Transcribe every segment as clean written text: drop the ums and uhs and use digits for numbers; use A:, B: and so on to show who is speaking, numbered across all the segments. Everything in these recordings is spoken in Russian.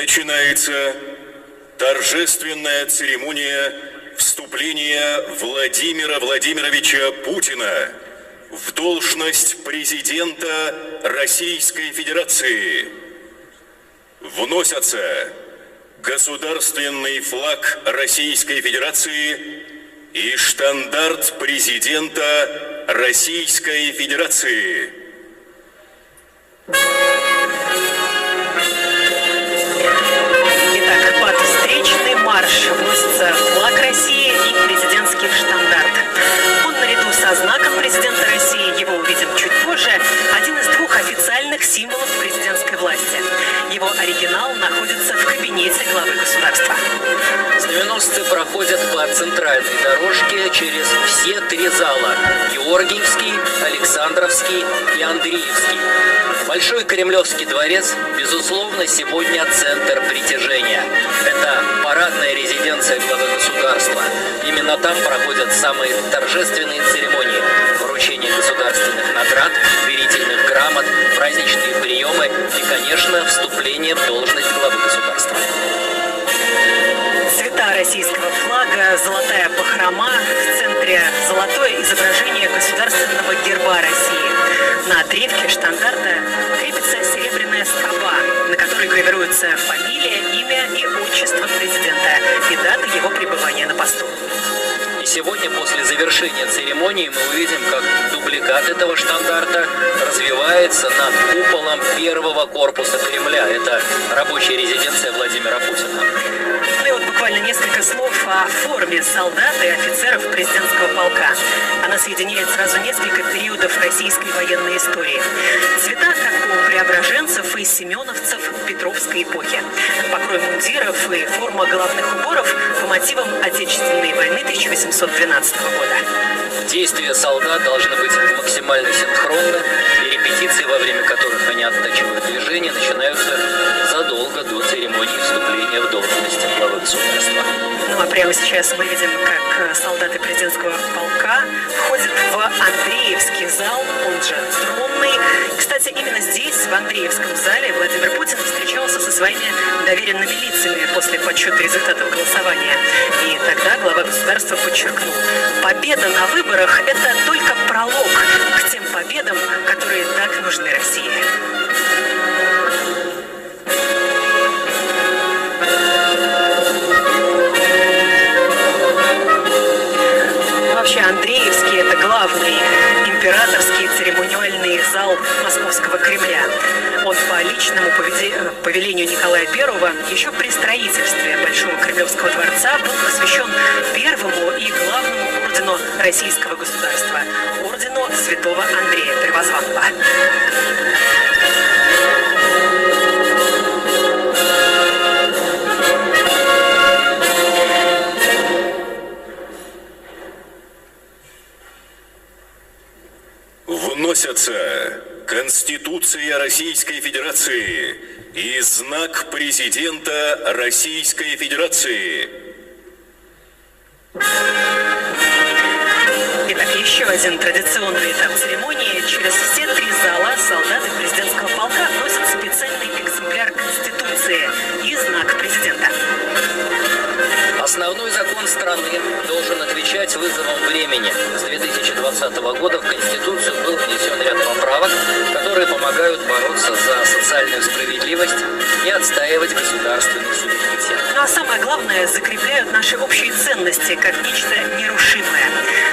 A: Начинается торжественная церемония вступления Владимира Владимировича Путина в должность президента Российской Федерации. Вносятся государственный флаг Российской Федерации и штандарт президента Российской Федерации.
B: Итак, под встречный марш вносится флаг России и президентский штандарт. Он наряду со знаком президента России, его увидим чуть позже, один из двух официальных символов президентской власти. Его оригинал находится в кабинете главы государства.
C: Знаменосцы проходят по центральной дорожке через все три зала – Георгиевский, Александровский и Андреевский. Большой Кремлевский дворец, безусловно, сегодня центр притяжения. Это парадная резиденция главы государства. Именно там проходят самые торжественные церемонии – вручение государственных наград, верительных грамот, праздничные приемы и, конечно, вступление в должность главы государства.
B: Цвета российского флага, золотая бахрома, в центре золотое изображение государственного герба России. На древке штандарта крепится серебряная скоба, на которой гравируется фамилия, имя и отчество президента и дата его пребывания на посту.
C: И сегодня, после завершения церемонии, мы увидим, как дубликат этого штандарта развивается над куполом первого корпуса Кремля. Это рабочая резиденция Владимира Путина.
B: Ну и вот буквально несколько слов о форме солдат и офицеров президентского полка. Она соединяет сразу несколько периодов российской военной истории. Цвета, как у преображенцев и семеновцев Петровской эпохи. Покрой мундиров и форма головных уборов по мотивам Отечественной войны 1812 года.
C: Действия солдат должны быть максимально синхронны, и репетиции, во время которых они оттачивают движение, начинаются задолго до церемонии вступления в должность главы государства.
B: Ну а прямо сейчас мы видим, как солдаты президентского полка входят в Андреевский зал, он же Тронный. Кстати, именно здесь, в Андреевском зале, Владимир Путин встречался со своими доверенными лицами после подсчета результатов голосования. И тогда глава государства подчеркнул: победа на выборах – это только пролог к тем победам, которые так нужны России. Вообще Андреевский – это главный императорский церемониальный зал Московского Кремля. Он по личному повелению Николая I еще при строительстве Большого Кремлевского дворца был посвящен первому и главному ордену российского государства – ордену Святого Андрея Первозванного.
A: Вносятся Конституция Российской Федерации и знак президента Российской Федерации.
B: Итак, еще один традиционный этап церемонии. Через все три зала солдаты президентского полка носят специальный экземпляр Конституции и знак президента.
C: Основной закон страны должен отвечать вызовам времени. С 2020 года в Конституцию был внесен ряд поправок, которые помогают бороться за социальную справедливость и отстаивать государственный суверенитет.
B: Ну а самое главное, закрепляют наши общие ценности как нечто нерушимое.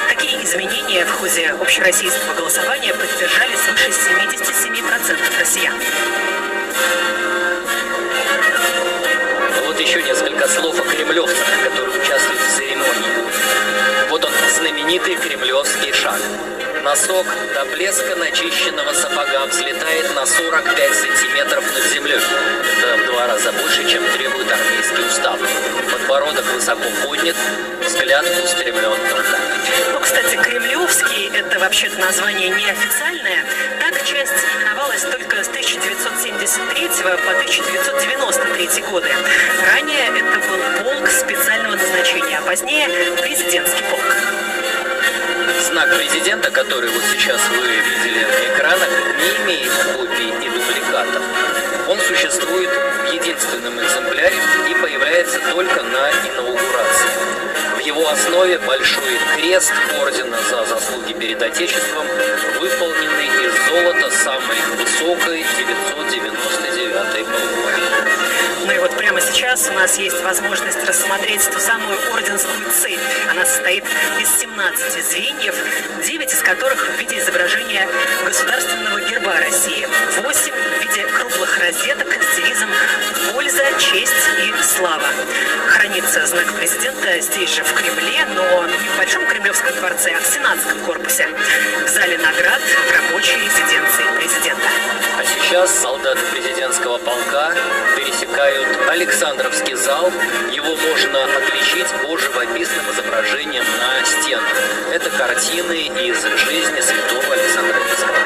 B: Такие изменения в ходе общероссийского голосования поддержали свыше 77% россиян.
C: Вот еще несколько слов о кремлевцах, которые участвуют в церемонии. Вот он, знаменитый кремлевский шаг. Носок до блеска начищенного сапога взлетает на 45 сантиметров над землей. Это в 2 раза больше, чем требует армейский устав. Подбородок высоко поднят, взгляд устремлен туда.
B: Ну, кстати, кремлевский – это вообще-то название неофициальное. Так часть именовалась только с 1973 по 1993 годы. Ранее это был полк специального назначения, а позднее – президентский полк.
C: Знак президента, который вот сейчас вы видели на экранах, не имеет копий и дубликатов. Он существует в единственном экземпляре и появляется только на инаугурации. В его основе большой крест ордена за заслуги перед Отечеством, выполненный из золота самой высокой 999 пробы.
B: Ну и вот прямо сейчас у нас есть возможность рассмотреть ту самую орденскую цепь. Она состоит из 17 звеньев, 9 из которых в виде изображения государственного герба России, 8 в виде круглых розеток с девизом «Польза, честь и слава». Хранится знак президента здесь же, в Кремле, но не в Большом Кремлевском дворце, а в Сенатском корпусе, в зале наград в рабочей резиденции президента.
C: А сейчас солдаты президентского полка пересекают Александровский зал. Его можно отличить по живописным изображениям на стенах. Это картины из жизни святого Александра Невского.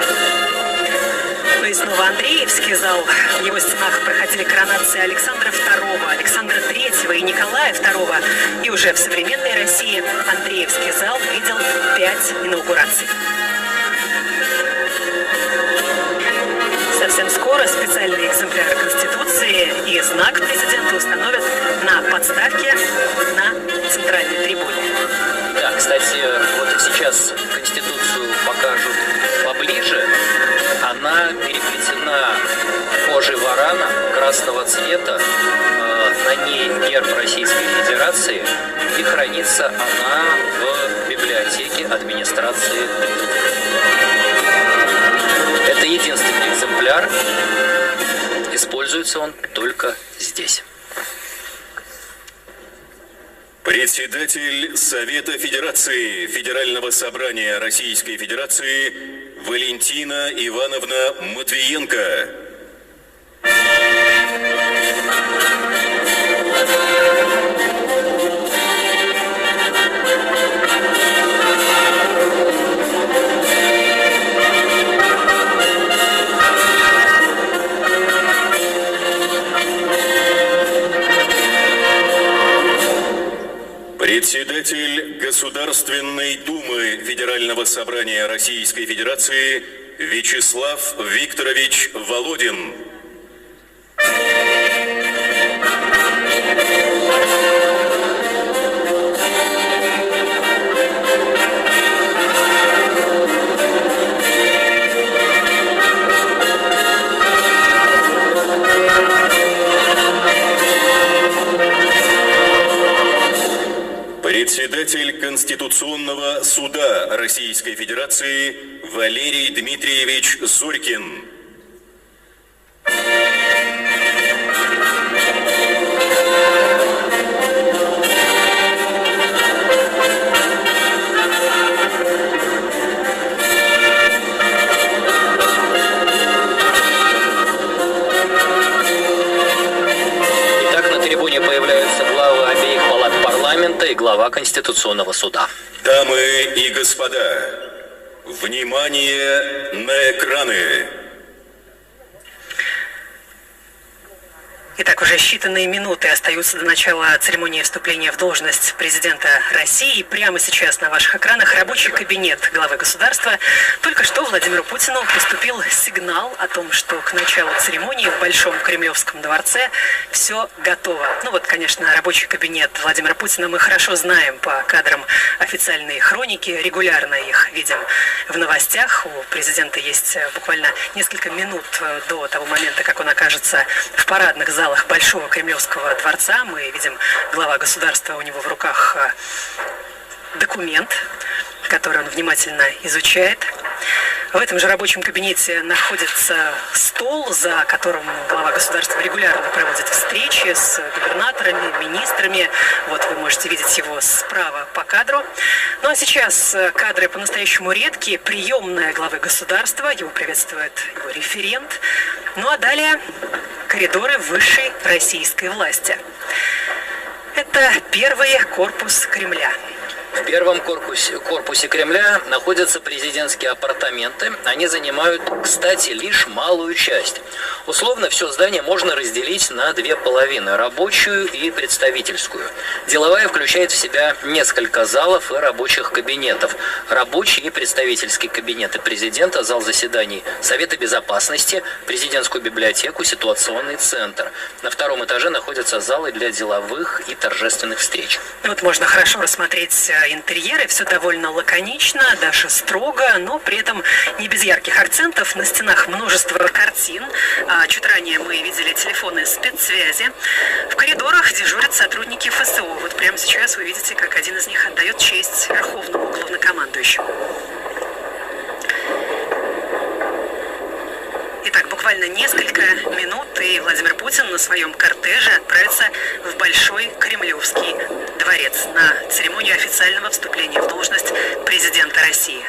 B: Ну и снова Андреевский зал. В его стенах проходили коронации Александра II, Александра III и Николая II. И уже в современной России Андреевский зал видел 5 инаугураций. Совсем скоро специальный экземпляр Конституции и знак президента установят на подставке на центральной трибуне.
C: Да, кстати, вот сейчас Конституцию покажут поближе. Она переплетена кожей варана красного цвета. На ней герб Российской Федерации. И хранится она в библиотеке администрации. Это единственный экземпляр. Используется он только здесь.
A: Председатель Совета Федерации Федерального собрания Российской Федерации Валентина Ивановна Матвиенко. Председатель Государственной Думы Федерального собрания Российской Федерации Вячеслав Викторович Володин. Председатель Конституционного суда Российской Федерации Валерий Дмитриевич Зорькин.
C: Итак, на трибуне появляются главы обеих палат парламента и глава Конституционного суда.
A: Дамы и господа, внимание на экраны!
B: Итак, уже считанные минуты остаются до начала церемонии вступления в должность президента России. И прямо сейчас на ваших экранах рабочий кабинет главы государства. Только что Владимиру Путину поступил сигнал о том, что к началу церемонии в Большом Кремлевском дворце все готово. Ну вот, конечно, рабочий кабинет Владимира Путина мы хорошо знаем по кадрам официальной хроники. Регулярно их видим в новостях. У президента есть буквально несколько минут до того момента, как он окажется в парадных залах Большого Кремлевского дворца. Мы видим, глава государства, у него в руках документ, который он внимательно изучает. В этом же рабочем кабинете находится стол, за которым глава государства регулярно проводит встречи с губернаторами, министрами. Вот вы можете видеть его справа по кадру. Ну а сейчас кадры по-настоящему редкие. Приемная главы государства, его приветствует его референт. Ну а далее коридоры высшей российской власти. Это первый корпус Кремля.
C: В первом корпусе Кремля находятся президентские апартаменты. Они занимают, кстати, лишь малую часть. Условно все здание можно разделить на две половины – рабочую и представительскую. Деловая включает в себя несколько залов и рабочих кабинетов. Рабочий и представительский кабинеты президента, зал заседаний Совета Безопасности, президентскую библиотеку, ситуационный центр. На втором этаже находятся залы для деловых и торжественных встреч.
B: Вот можно хорошо рассмотреть интерьеры, все довольно лаконично, даже строго, но при этом не без ярких акцентов. На стенах множество картин. Чуть ранее мы видели телефоны спецсвязи. В коридорах дежурят сотрудники ФСО. Вот прямо сейчас вы видите, как один из них отдает честь верховному главнокомандующему. Итак, буквально несколько минут, и Владимир Путин на своем кортеже отправится в Большой Кремлевский дворец на церемонию официального вступления в должность президента России.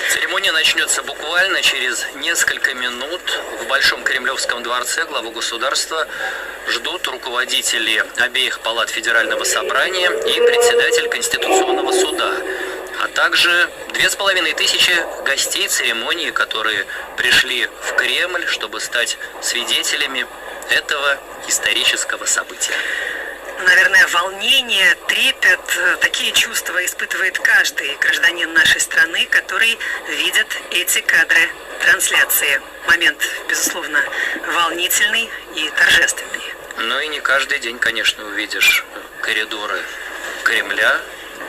C: Церемония начнется буквально через несколько минут. В Большом Кремлевском дворце главу государства ждут руководители обеих палат Федерального собрания и председатель Конституционного суда, а также 2500 гостей церемонии, которые пришли в Кремль, чтобы стать свидетелями этого исторического события.
B: Наверное, волнение, трепет, такие чувства испытывает каждый гражданин нашей страны, который видит эти кадры трансляции. Момент, безусловно, волнительный и торжественный.
C: Ну и не каждый день, конечно, увидишь коридоры Кремля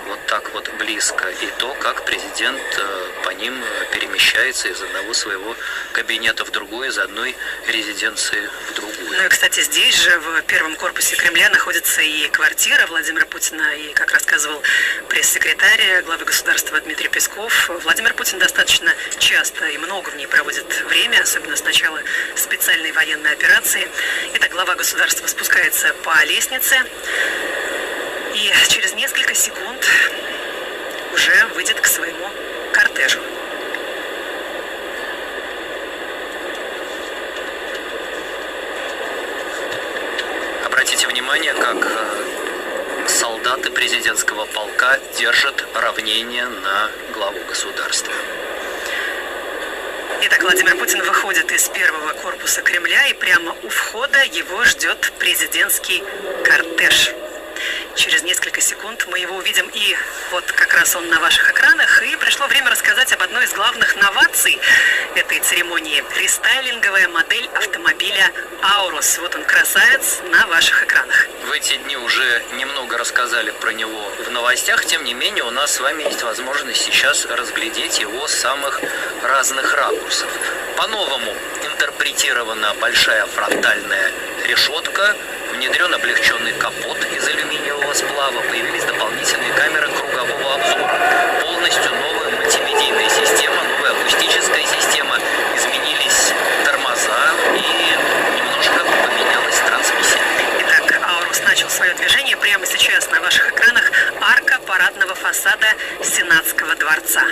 C: вот так вот близко, и то, как президент по ним перемещается из одного своего кабинета в другой, из одной резиденции в другую.
B: Ну и, кстати, здесь же, в первом корпусе Кремля, находится и квартира Владимира Путина, и, как рассказывал пресс-секретарь главы государства Дмитрий Песков, Владимир Путин достаточно часто и много в ней проводит время, особенно с начала специальной военной операции. Итак, глава государства спускается по лестнице, и через несколько секунд уже выйдет к своему кортежу.
C: Обратите внимание, как солдаты президентского полка держат равнение на главу государства.
B: Итак, Владимир Путин выходит из первого корпуса Кремля, и прямо у входа его ждет президентский кортеж. Через несколько секунд мы его увидим, и вот как раз он на ваших экранах. И пришло время рассказать об одной из главных новаций этой церемонии. Рестайлинговая модель автомобиля «Аурус». Вот он, красавец, на ваших экранах.
C: В эти дни уже немного рассказали про него в новостях. Тем не менее, у нас с вами есть возможность сейчас разглядеть его с самых разных ракурсов. По-новому интерпретирована большая фронтальная решетка, внедрен облегченный капот из алюминиевого сплава, появились дополнительные камеры кругового обзора, полностью новая мультимедийная система, новая акустическая система, изменились тормоза и немножко поменялась трансмиссия.
B: Итак, «Аурус» начал свое движение. Прямо сейчас на ваших экранах арка парадного фасада Сенатского дворца.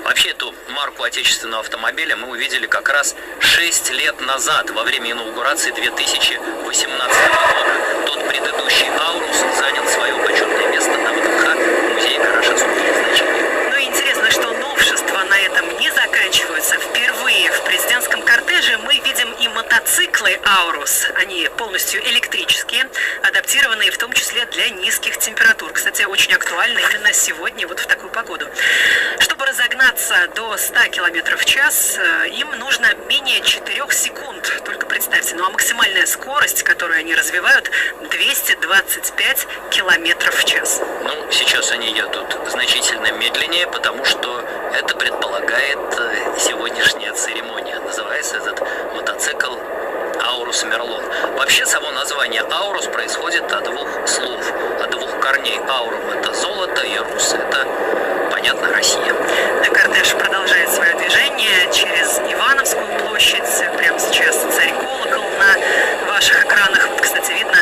C: Вообще эту марку отечественного автомобиля мы увидели как раз 6 лет назад, во время инаугурации 2018 года. Тот предыдущий «Аурус» занял свое почетное место на ВДНХ в музее гаража судоизначения.
B: Ну и интересно, что новшества на этом не заканчиваются. Впервые в президентском кортеже мы видим и мотоциклы «Аурус». Они полностью электрические, адаптированные в том числе для низких температур. Кстати, очень актуально именно сегодня, вот в такую погоду. Чтобы разогнаться до 100 км в час, им нужно менее 4 секунд. Только представьте, ну а максимальная скорость, которую они развивают, 225 км в час.
C: Ну, сейчас они едут значительно медленнее, потому что это предполагает сегодняшняя церемония. Называется этот мотоцикл «Аурус Мерлон». Вообще, само название «Аурус» происходит от двух слов, от двух корней. «Аурум» — это золото, и «Рус» — это, понятно, Россия.
B: Кортеж продолжает свое движение через Ивановскую площадь. Прямо сейчас царь колокол на ваших экранах. Вот, кстати, видно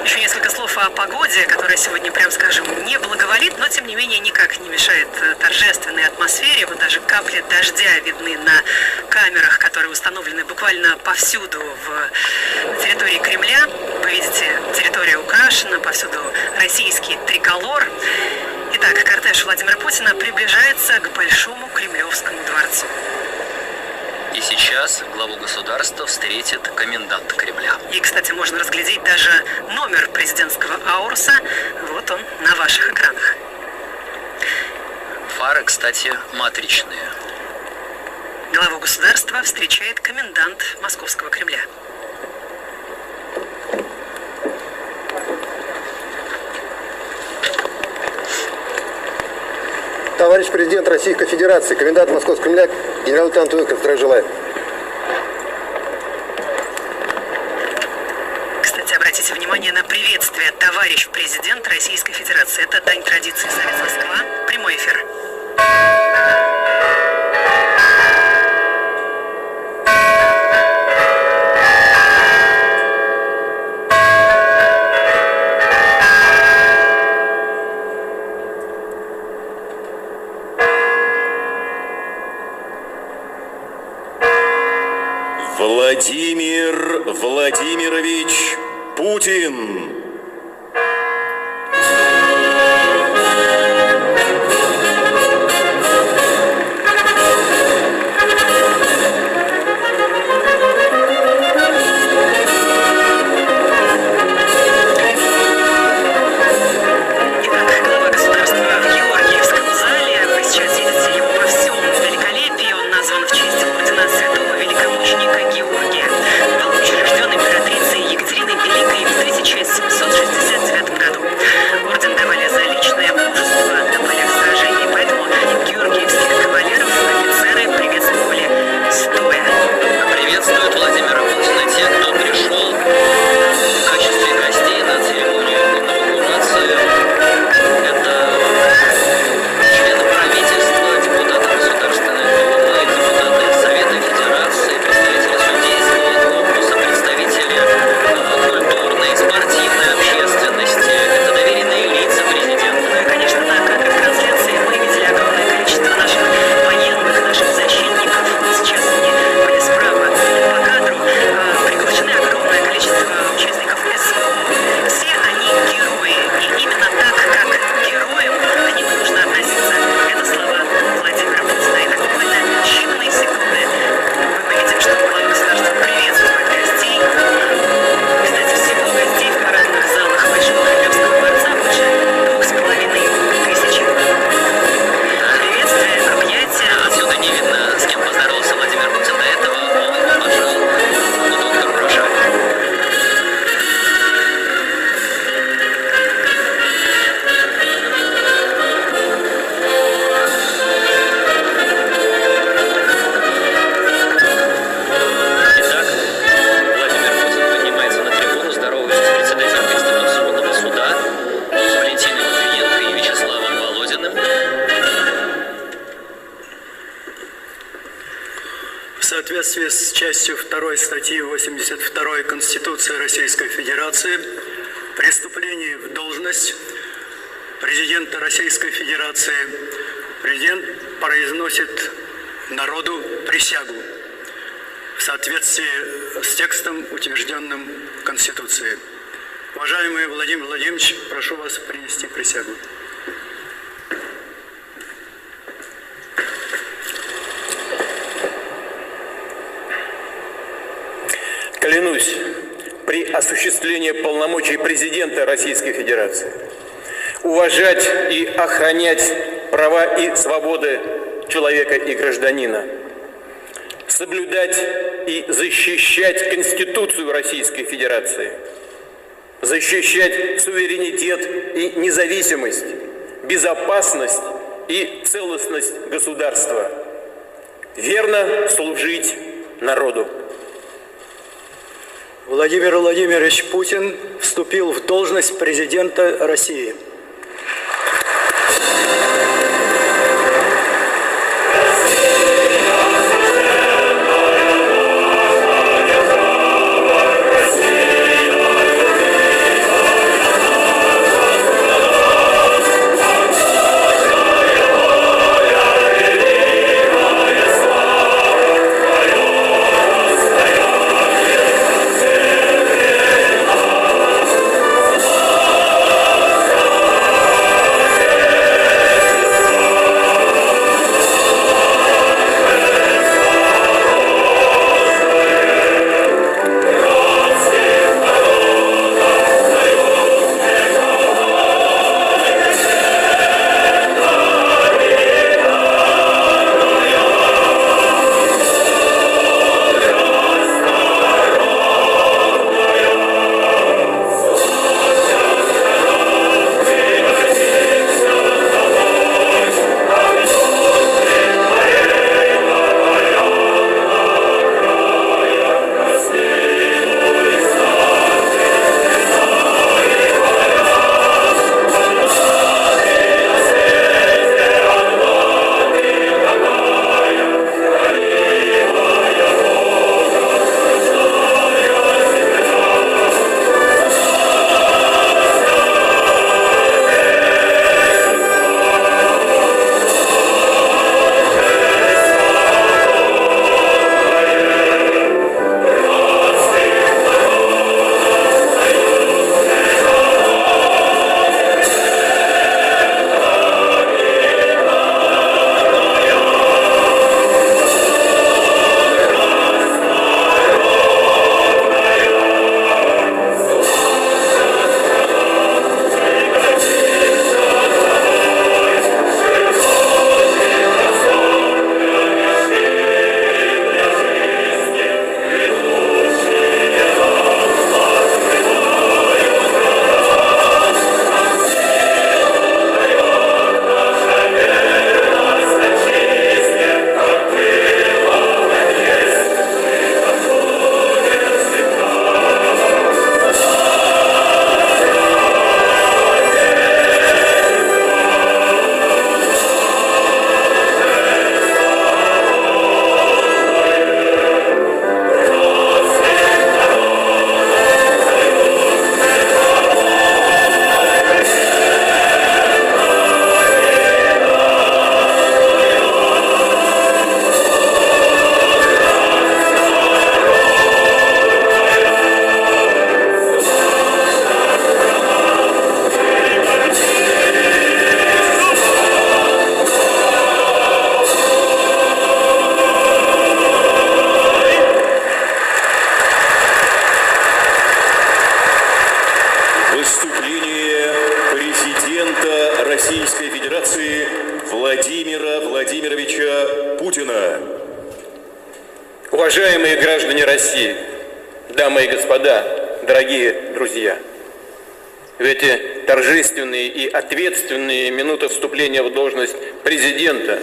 B: еще несколько слов о погоде, которая сегодня, прям скажем, не благоволит, но тем не менее никак не мешает торжественной атмосфере. Вот даже капли дождя видны на камерах, которые установлены буквально повсюду на территории Кремля. Вы видите, территория украшена, повсюду российский триколор. Итак, Итак, кортеж Владимира Путина приближается к Большому Кремлевскому дворцу.
C: И сейчас главу государства встретит комендант Кремля.
B: И, кстати, можно разглядеть даже номер президентского ауруса. Вот он на ваших экранах.
C: Фары, кстати, матричные.
B: Главу государства встречает комендант Московского Кремля.
D: Товарищ президент Российской Федерации, комендант Московского Кремля, генерал-лейтенант Уиков, здравия желаю.
B: Кстати, обратите внимание на приветствие «Товарищ президент Российской Федерации». Это дань традиции Совет Москва. Прямой эфир.
A: Владимир Владимирович Путин.
B: Глава государства в Георгиевском зале. Вы сейчас видите его во всем великолепии. Он назван в честь ордена святого великомученика Георгия. Был учрежден императрицей Екатериной Великой в 1769 году. Орден давали за личное мужество на полях сражений, поэтому георгиевских кавалеров офицеры приветствовали стоя.
C: Приветствуют Владимира Путина те, кто пришел в качестве гостей на церемонию инаугурации. Это члены правительства, депутаты Государственной Думы, депутаты Совета Федерации, представители судейского корпуса, представители культурной и спортивной общественности. Это доверенные лица президента.
B: Ну и, конечно, на кадрах трансляции мы видели огромное количество наших военных, наших защитников. Вот сейчас они были справа по кадру. Приглашены огромное количество участников СВО. Все они герои. И именно так, как к героям, к ним нужно относиться. Это слова Владимира Путина. И так буквально считанные секунды мы видим, что глава государства приветствует гостей. Кстати, всего гостей в парадных залах Большого Кремлевского дворца больше 2500. Приветствие, объятия.
C: Отсюда не видно, с кем поздоровался Владимир Путин до этого. Он пожал доктору Рошаку. Итак, Владимир Путин поднимается на трибуну, здоровается с председателем Конституционного суда, с Валентиной Матвиенко и Вячеславом Володиным.
E: В соответствии с частью 2 статьи 82 Конституции Российской Федерации при вступлении в должность президента Российской Федерации президент произносит народу присягу в соответствии с текстом, утвержденным Конституцией. Уважаемый Владимир Владимирович, прошу вас принести присягу.
F: Клянусь при осуществлении полномочий президента Российской Федерации уважать и охранять права и свободы человека и гражданина, соблюдать и защищать Конституцию Российской Федерации, защищать суверенитет и независимость, безопасность и целостность государства, верно служить народу.
E: Владимир Владимирович Путин вступил в должность президента России.
A: Федерации Владимира Владимировича Путина.
F: Уважаемые граждане России, дамы и господа, дорогие друзья, в эти торжественные и ответственные минуты вступления в должность президента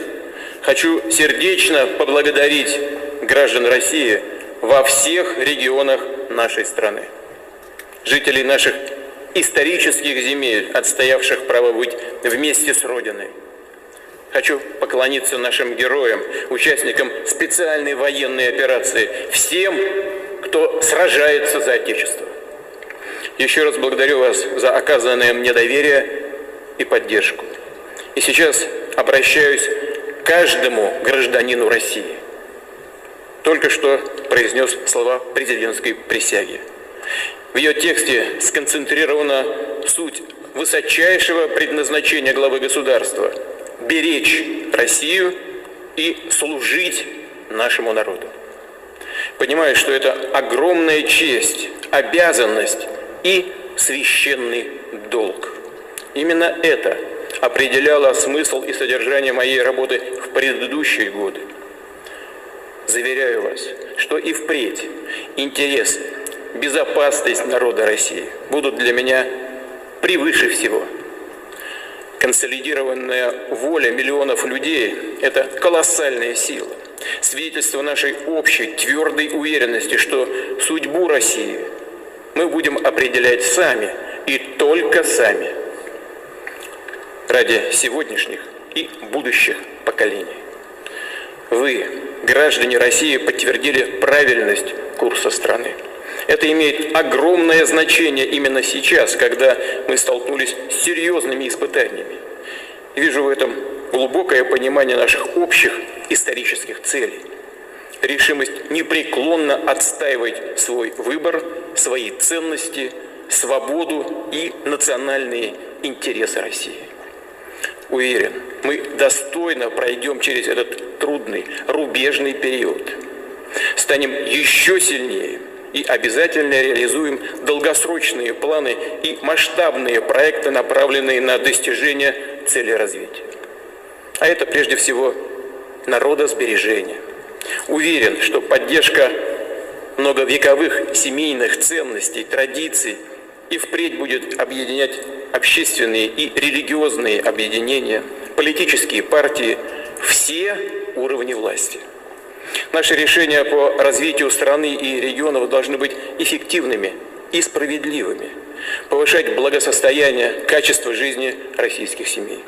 F: хочу сердечно поблагодарить граждан России во всех регионах нашей страны, жителей наших исторических земель, отстоявших право быть вместе с Родиной. Хочу поклониться нашим героям, участникам специальной военной операции, всем, кто сражается за Отечество. Еще раз благодарю вас за оказанное мне доверие и поддержку. И сейчас обращаюсь к каждому гражданину России. Только что произнес слова президентской присяги. В ее тексте сконцентрирована суть высочайшего предназначения главы государства – беречь Россию и служить нашему народу. Понимаю, что это огромная честь, обязанность и священный долг. Именно это определяло смысл и содержание моей работы в предыдущие годы. Заверяю вас, что и впредь интерес, безопасность народа России будут для меня превыше всего. Консолидированная воля миллионов людей – это колоссальная сила, свидетельство нашей общей твердой уверенности, что судьбу России мы будем определять сами и только сами ради сегодняшних и будущих поколений. Вы, граждане России, подтвердили правильность курса страны. Это имеет огромное значение именно сейчас, когда мы столкнулись с серьезными испытаниями. Вижу в этом глубокое понимание наших общих исторических целей, решимость непреклонно отстаивать свой выбор, свои ценности, свободу и национальные интересы России. Уверен, мы достойно пройдем через этот трудный, рубежный период, станем еще сильнее и обязательно реализуем долгосрочные планы и масштабные проекты, направленные на достижение цели развития. А это прежде всего народосбережение. Уверен, что поддержка многовековых семейных ценностей, традиций и впредь будет объединять общественные и религиозные объединения, политические партии, все уровни власти. Наши решения по развитию страны и регионов должны быть эффективными и справедливыми, повышать благосостояние, качество жизни российских семей.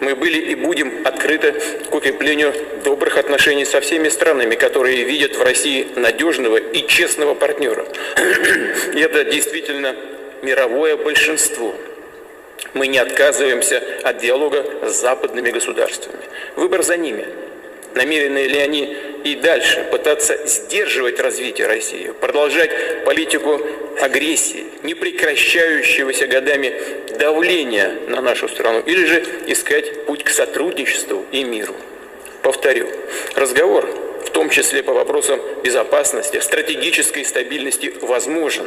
F: Мы были и будем открыты к укреплению добрых отношений со всеми странами, которые видят в России надежного и честного партнера. И это действительно мировое большинство. Мы не отказываемся от диалога с западными государствами. Выбор за ними. Намерены ли они и дальше пытаться сдерживать развитие России, продолжать политику агрессии, не прекращающегося годами давления на нашу страну, или же искать путь к сотрудничеству и миру? Повторю, разговор, в том числе по вопросам безопасности, стратегической стабильности, возможен,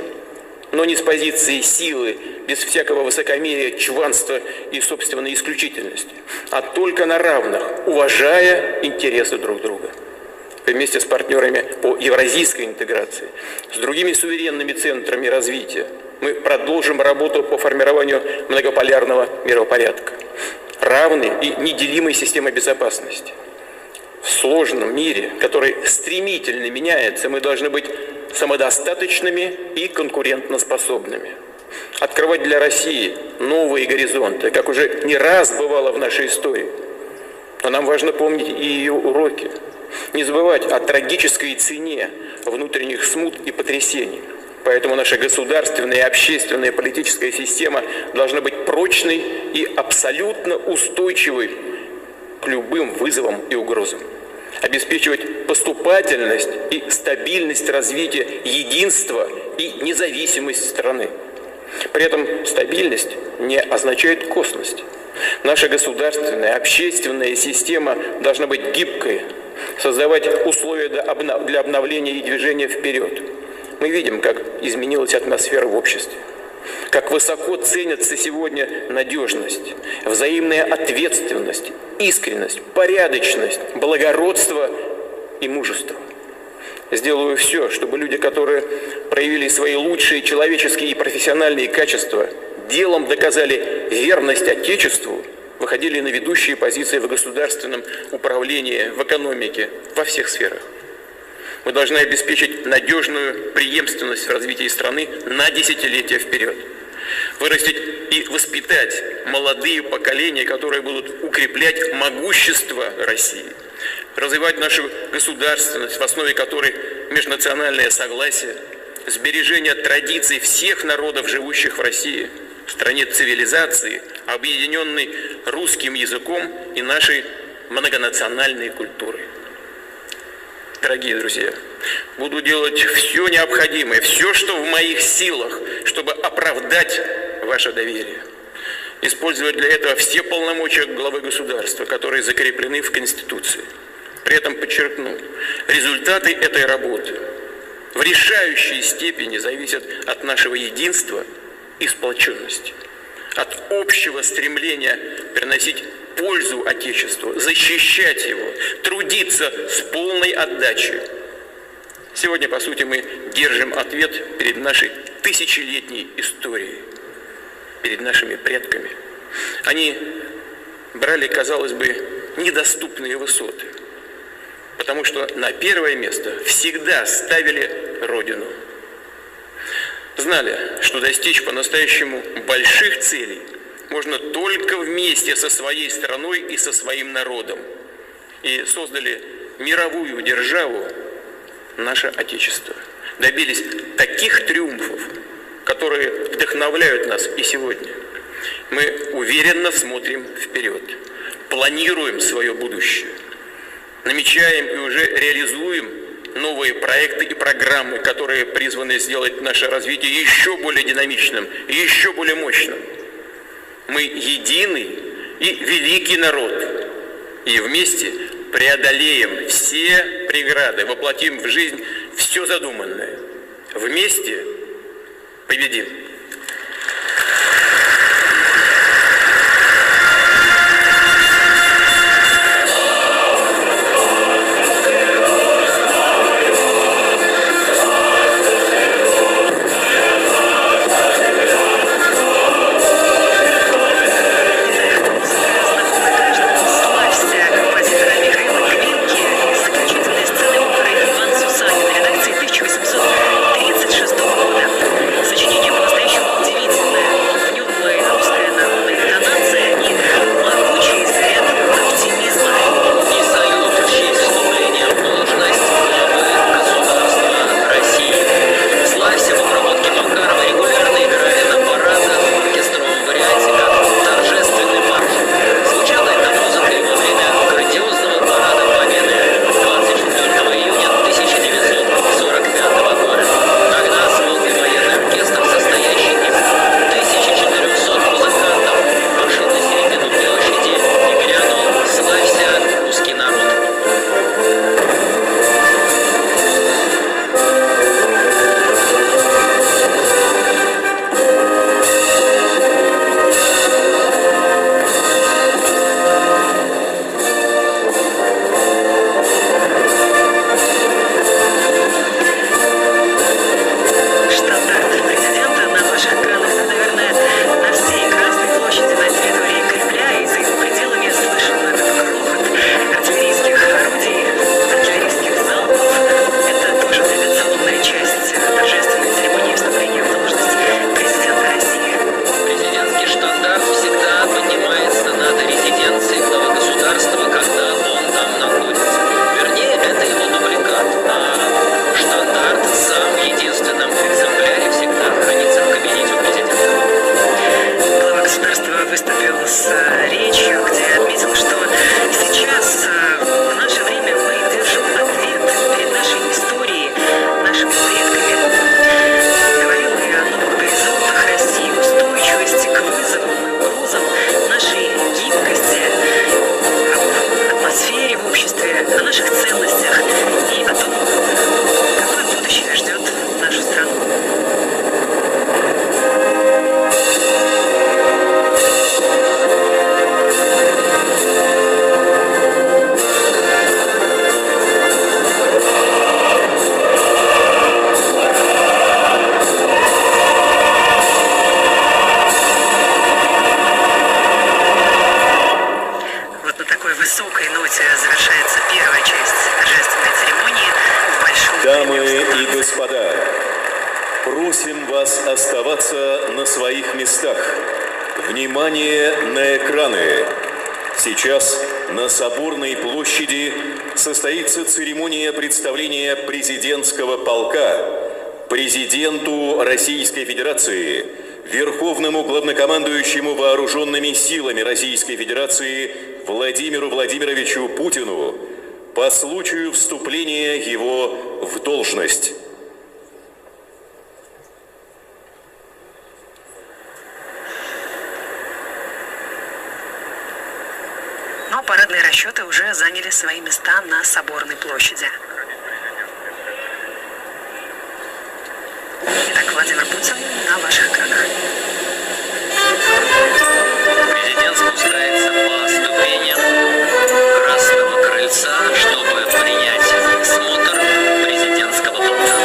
F: но не с позиции силы, без всякого высокомерия, чванства и собственной исключительности, а только на равных, уважая интересы друг друга. Вместе с партнерами по евразийской интеграции, с другими суверенными центрами развития мы продолжим работу по формированию многополярного миропорядка, равной и неделимой системы безопасности. В сложном мире, который стремительно меняется, мы должны быть самодостаточными и конкурентоспособными. Открывать для России новые горизонты, как уже не раз бывало в нашей истории. Но нам важно помнить и ее уроки. Не забывать о трагической цене внутренних смут и потрясений. Поэтому наша государственная и общественная политическая система должна быть прочной и абсолютно устойчивой к любым вызовам и угрозам. Обеспечивать поступательность и стабильность развития, единство и независимость страны. При этом стабильность не означает косность. Наша государственная, общественная система должна быть гибкой, создавать условия для обновления и движения вперед. Мы видим, как изменилась атмосфера в обществе. как высоко ценятся сегодня надежность, взаимная ответственность, искренность, порядочность, благородство и мужество. Сделаю все, чтобы люди, которые проявили свои лучшие человеческие и профессиональные качества, делом доказали верность Отечеству, выходили на ведущие позиции в государственном управлении, в экономике, во всех сферах. Мы должны обеспечить надежную преемственность в развитии страны на десятилетия вперед. Вырастить и воспитать молодые поколения, которые будут укреплять могущество России. Развивать нашу государственность, в основе которой межнациональное согласие, сбережение традиций всех народов, живущих в России, в стране цивилизации, объединенной русским языком и нашей многонациональной культурой. Дорогие друзья, буду делать все необходимое, все, что в моих силах, чтобы оправдать ваше доверие. Использовать для этого все полномочия главы государства, которые закреплены в Конституции. При этом подчеркну, результаты этой работы в решающей степени зависят от нашего единства и сплоченности, от общего стремления приносить пользу Отечеству, защищать его, трудиться с полной отдачей. Сегодня, по сути, мы держим ответ перед нашей тысячелетней историей, перед нашими предками. Они брали, казалось бы, недоступные высоты, потому что на первое место всегда ставили Родину. Знали, что достичь по-настоящему больших целей можно только вместе со своей страной и со своим народом. И создали мировую державу, наше Отечество. Добились таких триумфов, которые вдохновляют нас и сегодня. Мы уверенно смотрим вперед, планируем свое будущее, намечаем и уже реализуем новые проекты и программы, которые призваны сделать наше развитие еще более динамичным, еще более мощным. Мы единый и великий народ, и вместе преодолеем все преграды, воплотим в жизнь все задуманное. Вместе победим!
B: Сочинение по настоящему высокой ноте завершается первая часть торжественной церемонии в Большом
A: Дамы
B: Кремлевском
A: и господа, просим вас оставаться на своих местах. Внимание на экраны. Сейчас на Соборной площади состоится церемония представления президентского полка президенту Российской Федерации, Верховному главнокомандующему вооруженными силами Российской Федерации Владимиру Владимировичу Путину по случаю вступления его в должность.
B: Но парадные расчеты уже заняли свои места на Соборной площади. Итак, Владимир Путин на ваших экранах.
C: Президент спускается по ступеням Красного крыльца, чтобы принять смотр президентского полка.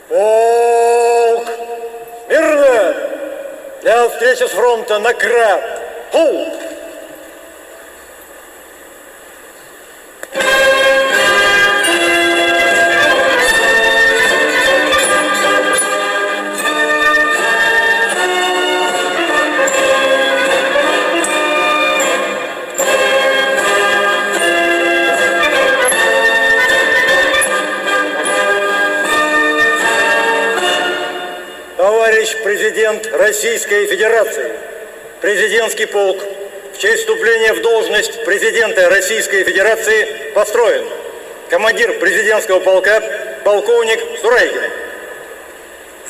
E: Полк! Мирно! Для встречи с фронта на краб! Полк! Товарищ президент Российской Федерации, президентский полк в честь вступления в должность президента Российской Федерации построен. Командир президентского полка полковник Сурайкин.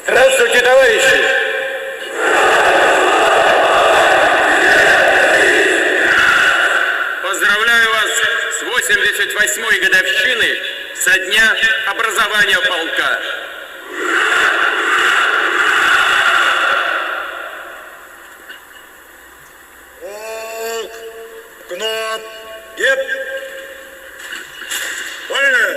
E: Здравствуйте, товарищи!
G: Поздравляю вас с 88-й годовщиной со дня образования полка.
E: Полк! Кноп! Геп! Вольно!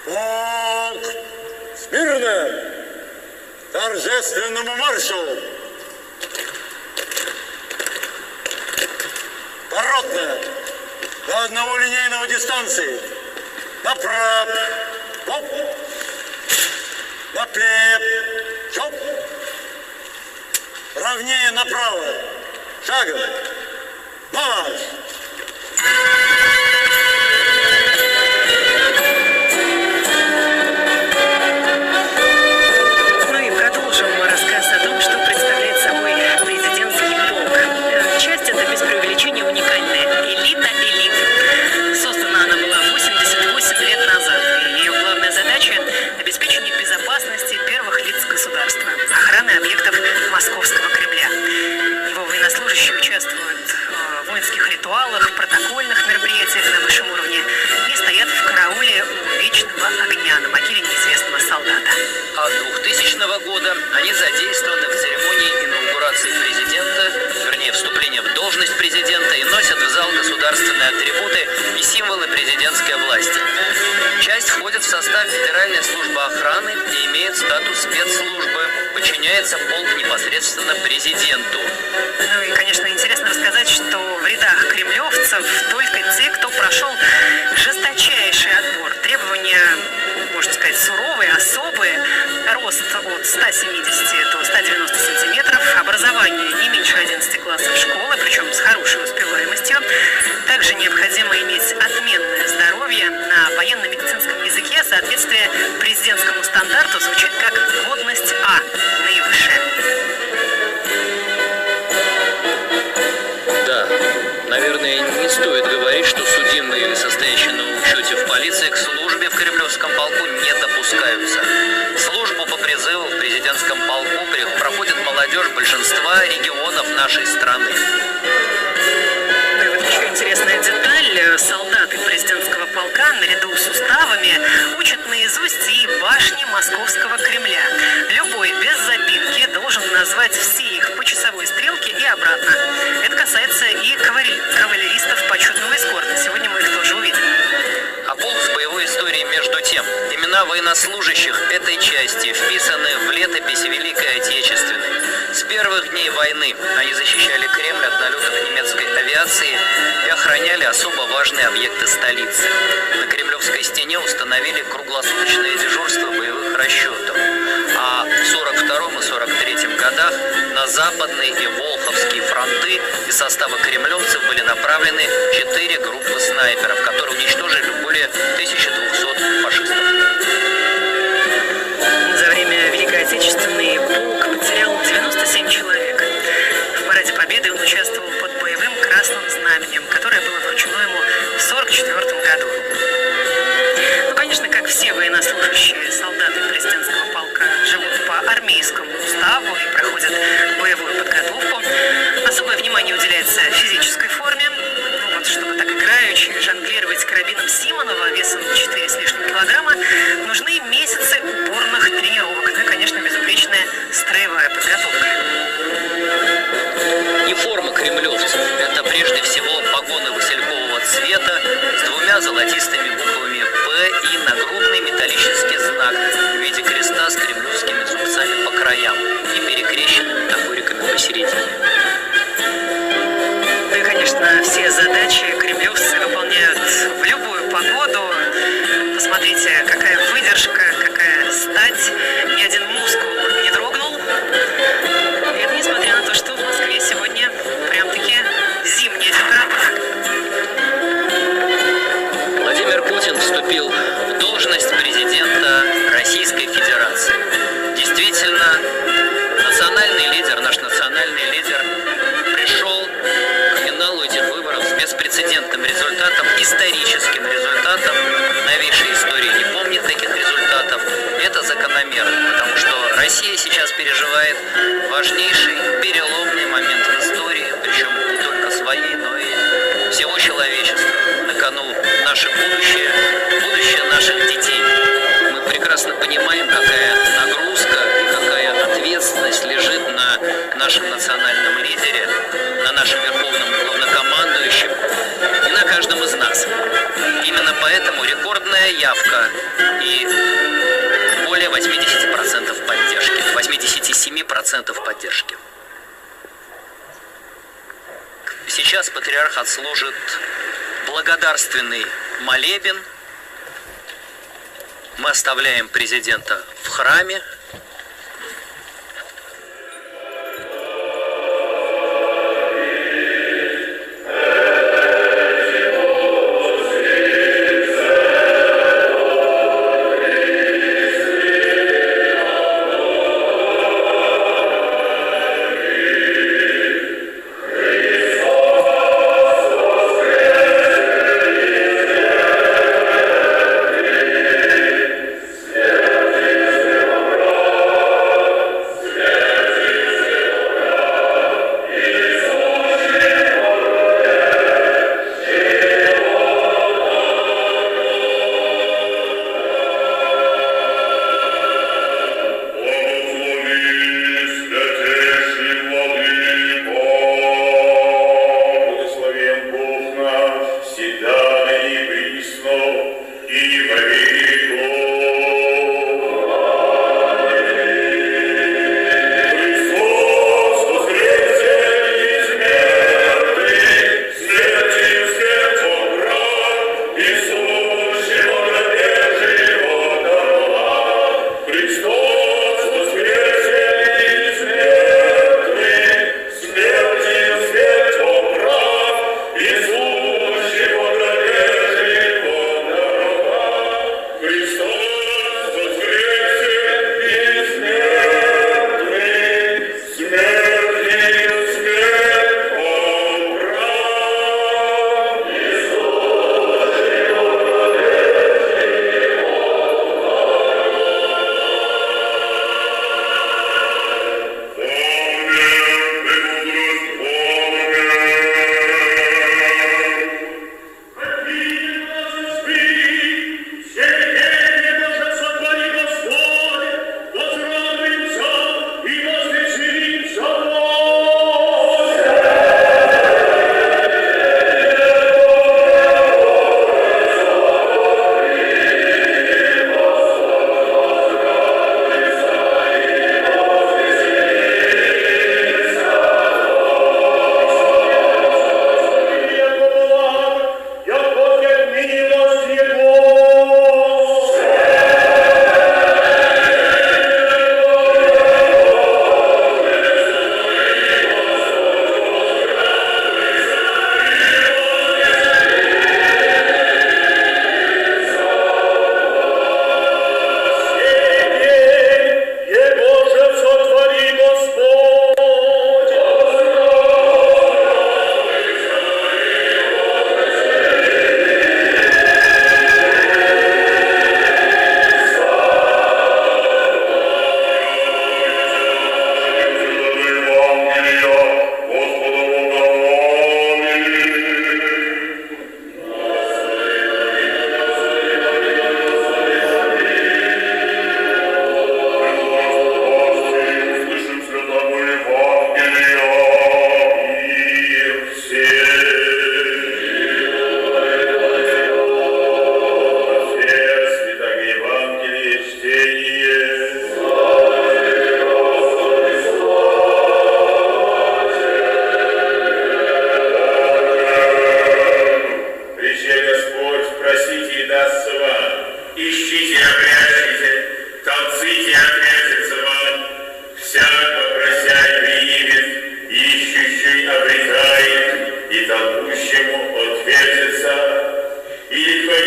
E: Полк! Смирно! Торжественному маршу! Поротно! До одного линейного дистанции! Направо! Оп! Наплеп! Жоп! Ровнее направо! Шагом! Марш!
B: Ну и продолжим рассказ о том, что представляет собой президентский полк. Часть это без преувеличения уникальная. Элита элит. Создана она была 88 лет назад. И ее главная задача – обеспечение безопасности первых лиц государства, охраны объектов Московского Кремля. Его военнослужащие участвуют в воинских ритуалах, протокольных мероприятиях на высшем уровне и стоят в карауле у вечного огня на могиле неизвестного солдата.
C: А 2000 года они задействованы в церемонии инаугурации президента, вернее, вступления в должность президента, и носят в зал государственные атрибуты и символы президентской власти. Часть входит в состав Федеральной службы охраны и имеет статус спецслужбы. Подчиняется полк непосредственно президенту.
B: Ну и, конечно, интересно рассказать, что в рядах кремлевцев только те, кто прошел жесточайший отбор. Требования, можно сказать, суровые, особые. Рост от 170 до 190 сантиметров. Образование не меньше 11 классов школы, причем с хорошей успеваемостью. Также необходимо необходимо иметь отменное здоровье. На военно-медицинском языке соответствие президентскому стандарту звучит как годность А, наивысшая.
C: Да, наверное, не стоит говорить, что судимые или состоящие на учете в полиции к службе в Кремлевском полку не допускаются. Службу по призыву в президентском полку проходит молодежь большинства регионов нашей страны.
B: И вот еще интересная деталь. Солдаты президентского полка наряду с уставами учат наизусть и башни Московского Кремля. Любой без запинки должен назвать все их по часовой стрелке и обратно. Это касается и кавалеристов почетного эскорта. Сегодня мы их тоже увидим.
C: А полк с боевой историей между тем. Имена военнослужащих этой части вписаны в летопись Великой Отечественной. С первых дней войны они защищали Кремль от налетов немецкой авиации и охраняли особо важные объекты столицы. На Кремлевской стене установили круглосуточное дежурство боевых расчетов. А в 42-м и 43-м годах на Западный и Волховский фронты из состава кремлевцев были направлены 4 группы снайперов, которые уничтожили более 1200 фашистов.
B: За время Великой Отечественной полк потерял 97 человек. В параде Победы он участвовал под боевым красным знаменем, которое было вручено ему в 1944 году. Ну, конечно, как все военнослужащие, солдаты президентского полка живут по армейскому уставу и проходят боевую подготовку. Особое внимание уделяется физической форме. Ну, вот, чтобы так играючи жонглировать карабином Симонова весом 4 с лишним килограмма, нужны месяцы упорных тренировок. Ну и, конечно, безупречная строевая подготовка.
C: И форма кремлевцев – это прежде всего погоны василькового цвета с двумя золотистыми буквами «П» и нагрудный металлический знак в виде креста с кремлевскими зубцами по краям и перекрещенными топориками посередине.
B: Ну и, конечно, все задачи кремлевцы выполняют в любую погоду. Посмотрите, какая выдержка, какая стать. Ни один мускул не дрогнул. И это несмотря на то, что в Москве сегодня прям-таки зимняя температура.
C: Владимир Путин вступил в должность президента Российской Федерации. Действительно, наш национальный лидер пришел к финалу этих выборов с беспрецедентным результатом, историческим результатом. Новейшая история не помнит таких результатов. Это закономерно, потому что Россия сейчас переживает важнейший переломный момент в истории, причем не только своей, но и всего человечества. На кону наше будущее, будущее наших детей. Мы прекрасно понимаем, какая нагрузка и какая ответственность лежит на нашем национальном лидере, на нашем верховном главнокомандующем и на каждом из нас. Именно поэтому рекордная явка и более 80% поддержки, 87% поддержки. Сейчас патриарх отслужит благодарственный молебен. Мы оставляем президента в храме.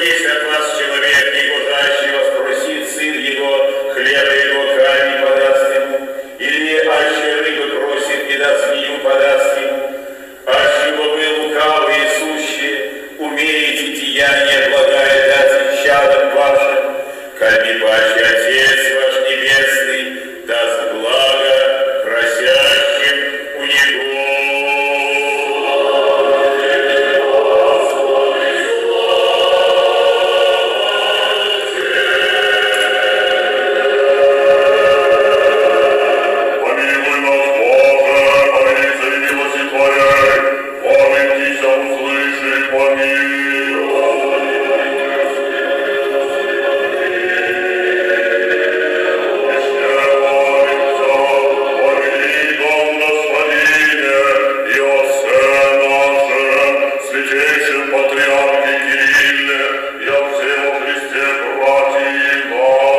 H: есть от вас человек, негожащий воспросит сын его, хлеба его камень подаст ему, или аще рыбы просит, и да змею подаст ему, аще бы вы лукавые и сущие, умеете деяния благая дать чадам вашим, кальми паче Отец ваш Небесный даст благо просящим у Него.
I: Помилуй нас, Боже, помилуй милости Твоей, помилуйся, услыши, помилуй. Святейшем патриархе Кирилле, и о всем во Христе братьи наши.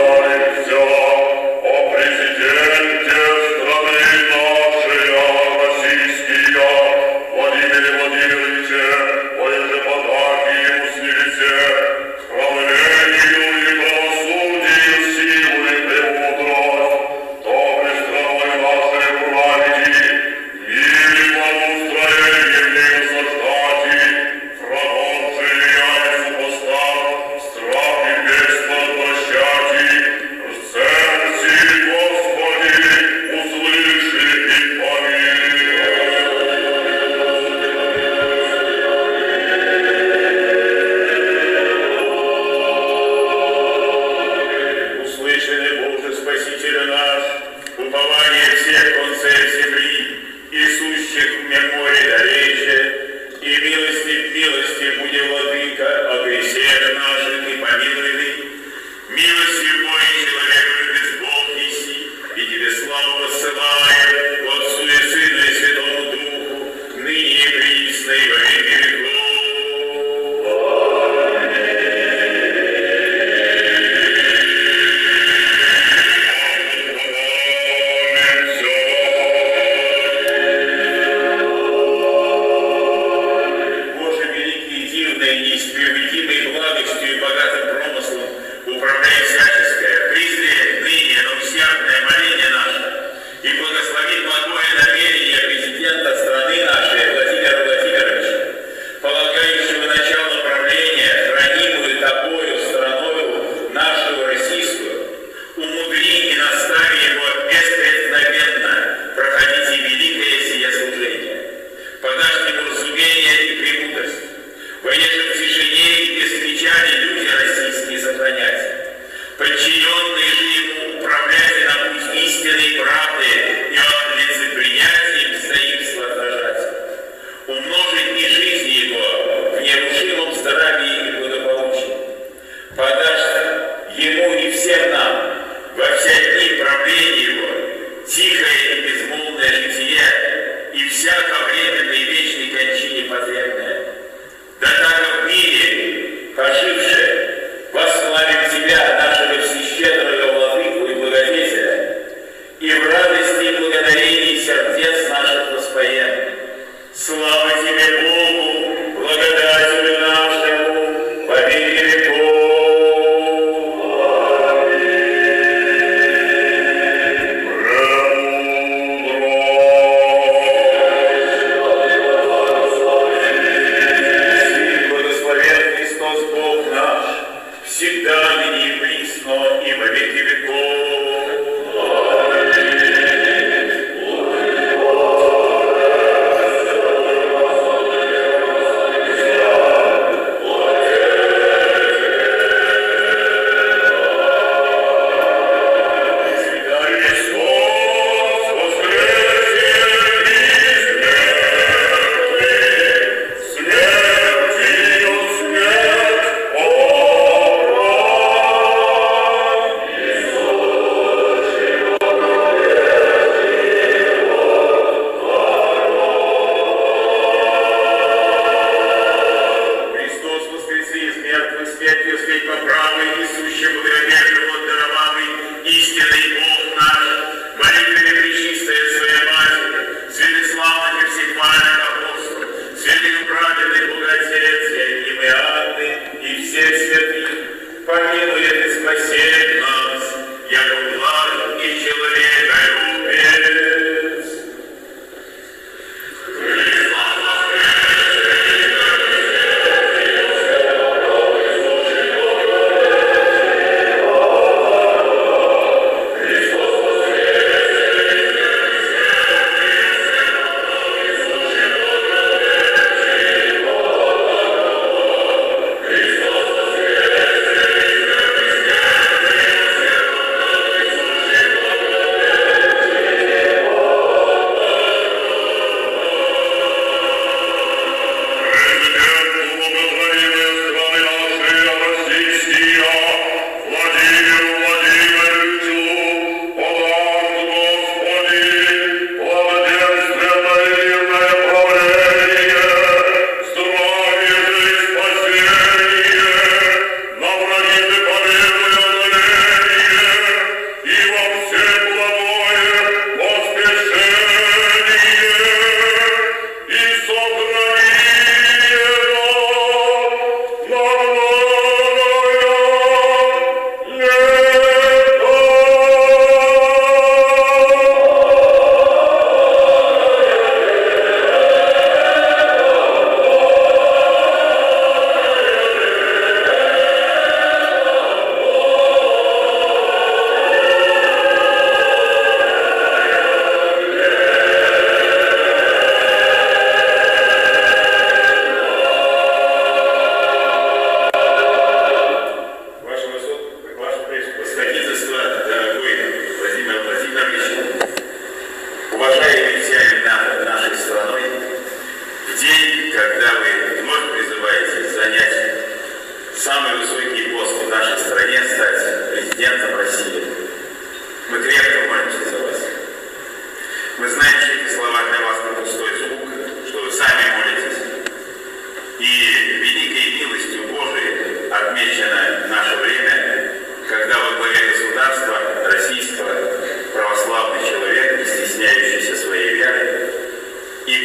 I: Молимся о президенте страны нашей, российские, Владимире Владимировиче, же подарки ему снились, правлению и правосудию силу и премудрость, доброй страной нашей правите, мир и благоустроение в ней наслаждати, врагом же влияния супостав, страх и бегство отвращати, в сердце, Господи, услыши и помилуй.
H: Услышаны, Боже, Спасителю наш, упование всех концев земли, и сущих в море далече, и милости буде, Владыка, о грехах наших и помилуй. Милости Божией человеку без Бог неси, и Тебе славу воссылаю, Отцу и Сыну и Святому Духу, ныне и присно и во веки веков. Боже великий и дивный, неисповедимый благостью и богатым промыслом, управляй всяким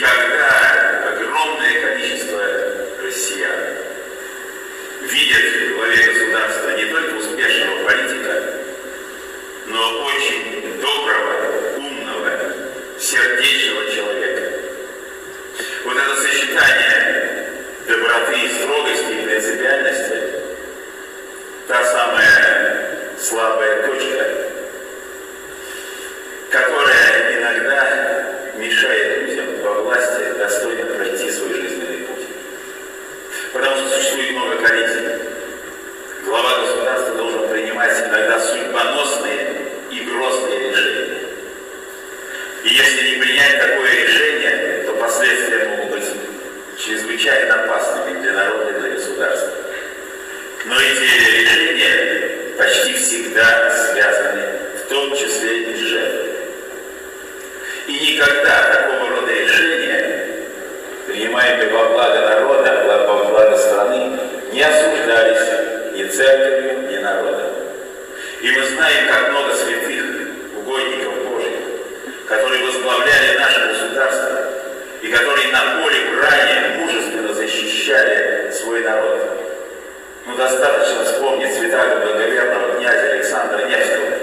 H: когда огромное количество россиян видят в главе государства не только успешного политика, но очень доброго, умного, сердечного человека. Вот это сочетание доброты, строгости и принципиальности – та самая слабая точка, которая иногда мешает людям во власти достойно пройти свой жизненный путь. Потому что существует много коллизий. Глава государства должен принимать иногда судьбоносные и грозные решения. И если не принять такое решение, то последствия могут быть чрезвычайно опасными для народа и для государства. Но эти решения почти всегда связаны, в том числе и с жертвой. И никогда такого рода решения, принимаемые во благо народа, во благо страны, не осуждались ни церковью, ни народом. И мы знаем, как много святых, угодников Божьих, которые возглавляли наше государство и которые на поле брани мужественно защищали свой народ. Ну, достаточно вспомнить святаго благоверного князя Александра Невского,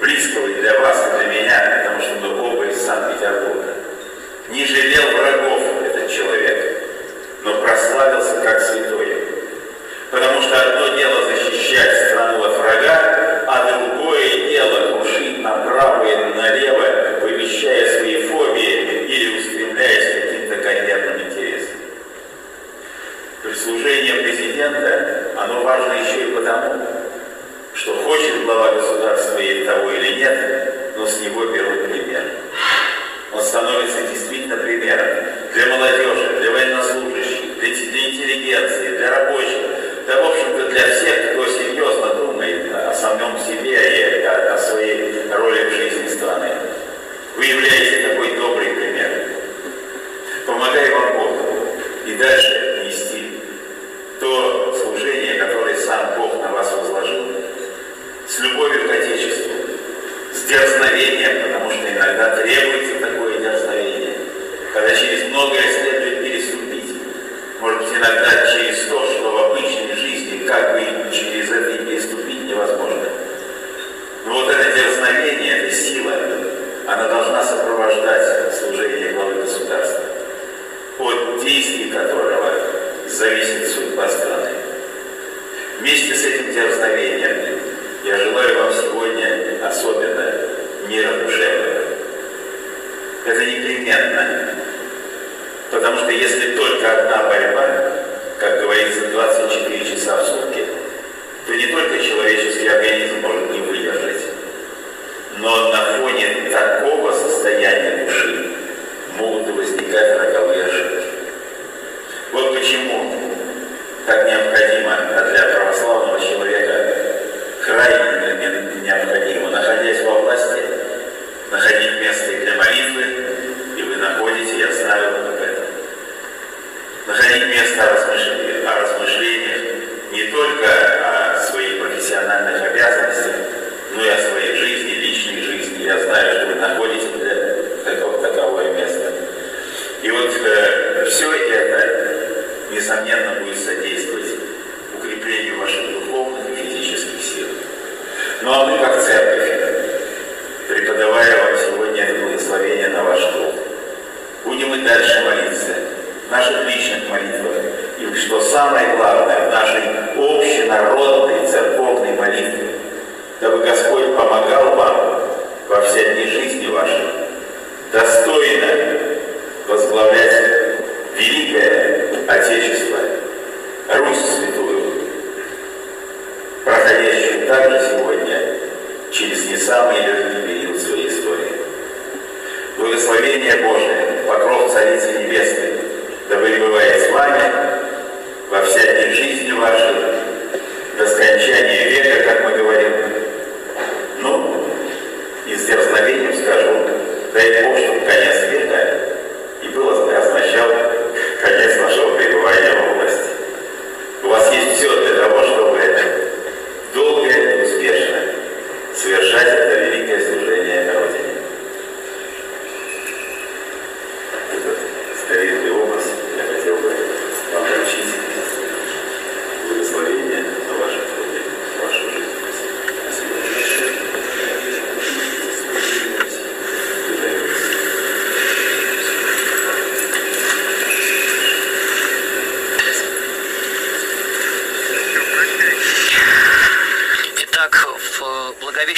H: близкого и для вас, и для меня, потому что мы оба из Санкт-Петербурга. Не жалел врагов этот человек, но прославился как святой. Потому что одно дело защищать страну от врага, а другое дело крушить направо и налево, вымещая свои фобии или устремляясь к каким-то карьерным интересам. Прислужение президента, оно важно еще и потому, что хочет глава государства и того или нет, но с него берут пример. Он становится действительно примером для молодежи, для военнослужащих, для интеллигенции, для рабочих, да, в общем-то, для всех, кто серьезно думает о самом себе и о своей роли в жизни страны. Вы являетесь такой добрый пример. Помогай вам Бог и дальше нести то служение, которое сам Бог на вас возложил. С любовью к Отечеству, с дерзновением, потому что иногда требуется такое дерзновение, когда через многое следует переступить. Может быть, иногда через то, что в обычной жизни как бы через это и переступить невозможно. Но вот это дерзновение, эта сила, она должна сопровождать служение главы государства, от действий которого зависит судьба страны. Вместе с этим дерзновением я желаю вам сегодня особенно мира душевного. Это непременно. Потому что если только одна борьба, как говорится, 24 часа в сутки, то не только человеческий организм может не выдержать, но на фоне такого состояния души могут и возникать роковые ошибки. Вот почему так необходимо, а для православного человека крайне необходимо, находясь во власти, находить место и для молитвы, и вы находите, я знаю об этом. Находить место о размышлениях не только о своих профессиональных обязанностях, но и о своей жизни, личной жизни. Я знаю, что вы находите для таковое место. И вот все это, несомненно, будет содействовать укреплению ваших духовных и физических сил. Ну а мы, как церковь, преподавая вам сегодня это благословение на ваш дух, будем и дальше молиться в наших личных молитвах. И что самое главное, в нашей общенародной церковной молитве, дабы Господь помогал вам во все дни жизни вашей достойно возглавлять великое Отечество, Русь святую, проходящую также сегодня через не самый легкий период своей истории. Благословение Божие, покров Царицы Небесной, да пребывает с вами во все дни жизни вашей, до скончания века, как мы говорим. Ну, и с дерзновением скажу, дай Бог, чтобы конец века и означал конец нашего пребывания во власти. У вас есть все для того, чтобы долго и успешно совершать это великое служение Родине.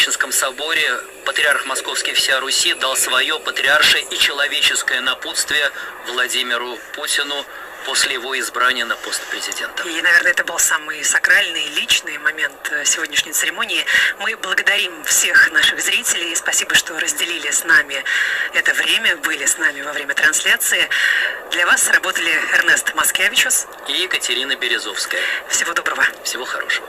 C: Благовещенском соборе патриарх Московский всея Руси дал свое патриаршее и человеческое напутствие Владимиру Путину после его избрания на пост президента.
B: И, наверное, это был самый сакральный, личный момент сегодняшней церемонии. Мы благодарим всех наших зрителей. Спасибо, что разделили с нами это время, были с нами во время трансляции. Для вас работали Эрнест Маскевичус
C: и Екатерина Березовская.
B: Всего доброго.
C: Всего хорошего.